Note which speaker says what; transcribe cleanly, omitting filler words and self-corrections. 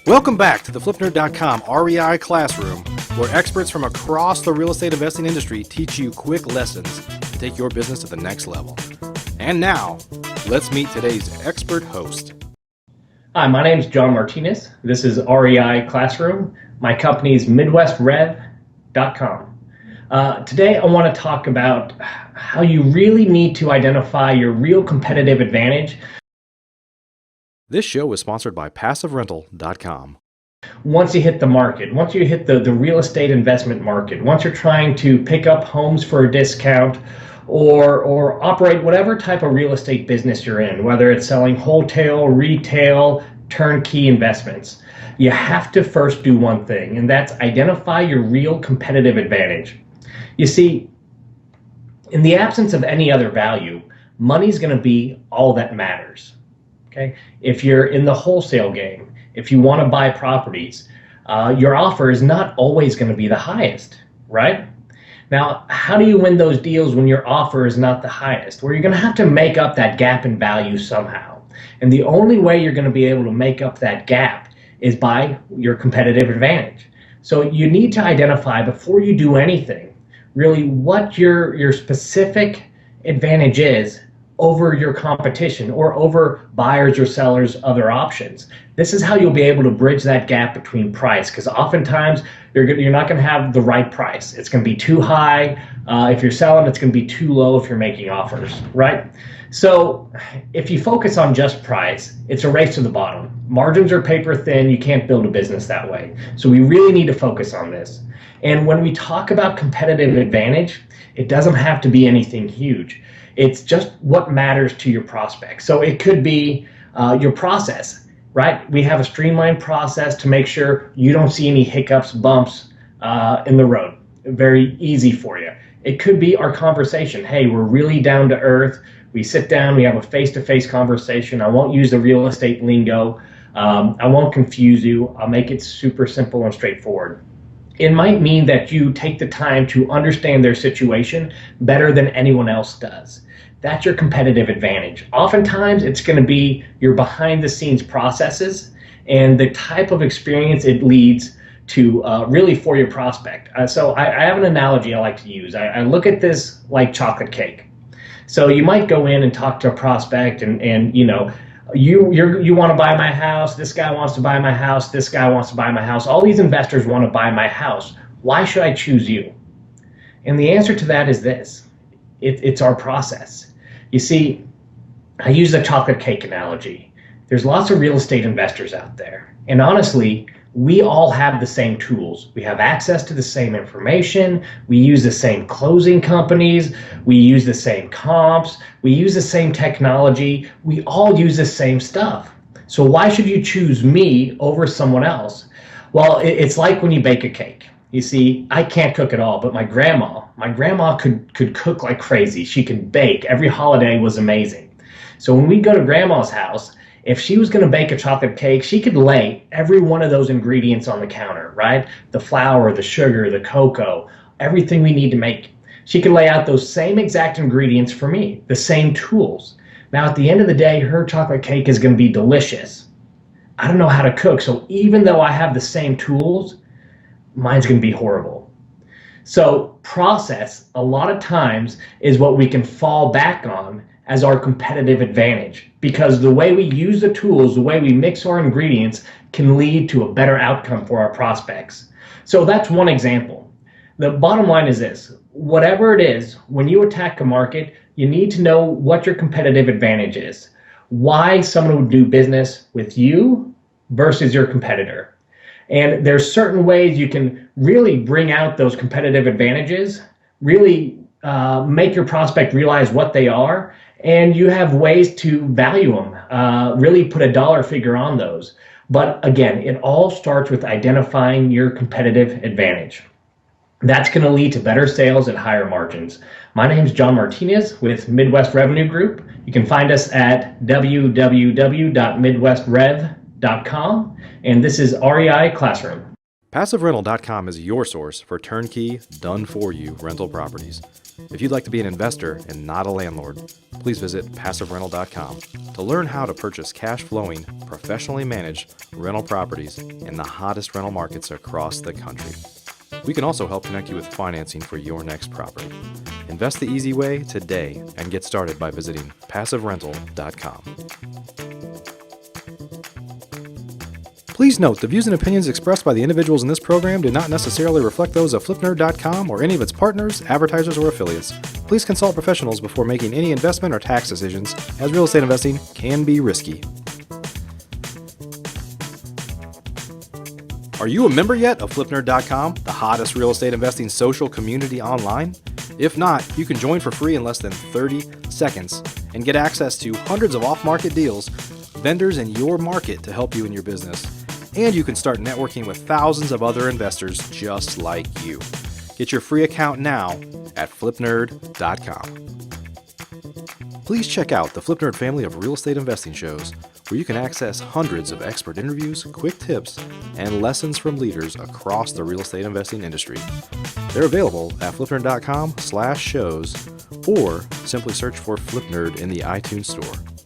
Speaker 1: Welcome back to the FlipNerd.com REI Classroom, where experts from across the real estate investing industry teach you quick lessons to take your business to the next level. And now, let's meet today's expert host.
Speaker 2: Hi, my name is John Martinez. This is REI Classroom. My company is MidwestRev.com. Today I want to talk about how you really need to identify your real competitive advantage.
Speaker 1: This show is sponsored by PassiveRental.com.
Speaker 2: Once you hit the market, once you hit the real estate investment market, once you're trying to pick up homes for a discount or operate whatever type of real estate business you're in, whether it's selling wholesale, retail, turnkey investments, you have to first do one thing, and that's identify your real competitive advantage. You see, in the absence of any other value, money's going to be all that matters. Okay? If you're in the wholesale game, if you want to buy properties, your offer is not always going to be the highest, right? Now, how do you win those deals when your offer is not the highest? Well, you're going to have to make up that gap in value somehow. And the only way you're going to be able to make up that gap is by your competitive advantage. So you need to identify before you do anything, really what your specific advantage is over your competition or over buyers or sellers' other options. This is how you'll be able to bridge that gap between price, because oftentimes you're not going to have the right price. It's going to be too high. If you're selling, it's going to be too low if you're making offers, right? So if you focus on just price, it's a race to the bottom. Margins are paper thin. You can't build a business that way. So we really need to focus on this. And when we talk about competitive advantage, it doesn't have to be anything huge. It's just what matters to your prospect. So it could be your process, right? We have a streamlined process to make sure you don't see any hiccups, bumps in the road. Very easy for you. It could be our conversation. Hey, we're really down to earth. We sit down, we have a face-to-face conversation. I won't use the real estate lingo. I won't confuse you. I'll make it super simple and straightforward. It might mean that you take the time to understand their situation better than anyone else does. That's your competitive advantage. Oftentimes, it's going to be your behind-the-scenes processes and the type of experience it leads to really for your prospect. So I have an analogy I like to use. I look at this like chocolate cake. So you might go in and talk to a prospect and you know, you want to buy my house, this guy wants to buy my house, this guy wants to buy my house. All these investors want to buy my house. Why should I choose you? And the answer to that is this. It's our process. You see, I use the chocolate cake analogy. There's lots of real estate investors out there. And honestly, we all have the same tools. We have access to the same information. We use the same closing companies. We use the same comps. We use the same technology. We all use the same stuff. So why should you choose me over someone else? Well, it's like when you bake a cake. You see, I can't cook at all, but my grandma could cook like crazy. She could bake. Every holiday was amazing. So when we go to grandma's house, if she was going to bake a chocolate cake, she could lay every one of those ingredients on the counter, right? The flour, the sugar, the cocoa, everything we need to make. She could lay out those same exact ingredients for me, the same tools. Now, at the end of the day, her chocolate cake is going to be delicious. I don't know how to cook, so even though I have the same tools, mine's going to be horrible. So process, a lot of times, is what we can fall back on as our competitive advantage, because the way we use the tools, the way we mix our ingredients can lead to a better outcome for our prospects. So that's one example. The bottom line is this: whatever it is, when you attack a market, you need to know what your competitive advantage is, why someone would do business with you versus your competitor. And there's certain ways you can really bring out those competitive advantages, really make your prospect realize what they are, and you have ways to value them, really put a dollar figure on those. But again, it all starts with identifying your competitive advantage. That's going to lead to better sales and higher margins. My name is John Martinez with Midwest Revenue Group. You can find us at www.midwestrev.com, and this is REI Classroom.
Speaker 1: PassiveRental.com is your source for turnkey, done-for-you rental properties. If you'd like to be an investor and not a landlord, please visit PassiveRental.com. to learn how to purchase cash-flowing, professionally managed rental properties in the hottest rental markets across the country. We can also help connect you with financing for your next property. Invest the easy way today and get started by visiting passiverental.com. Please note, the views and opinions expressed by the individuals in this program do not necessarily reflect those of FlipNerd.com or any of its partners, advertisers, or affiliates. Please consult professionals before making any investment or tax decisions, as real estate investing can be risky. Are you a member yet of FlipNerd.com, the hottest real estate investing social community online? If not, you can join for free in less than 30 seconds and get access to hundreds of off-market deals, vendors in your market to help you in your business. And you can start networking with thousands of other investors just like you. Get your free account now at flipnerd.com. Please check out the FlipNerd family of real estate investing shows, where you can access hundreds of expert interviews, quick tips, and lessons from leaders across the real estate investing industry. They're available at flipnerd.com/shows, or simply search for FlipNerd in the iTunes Store.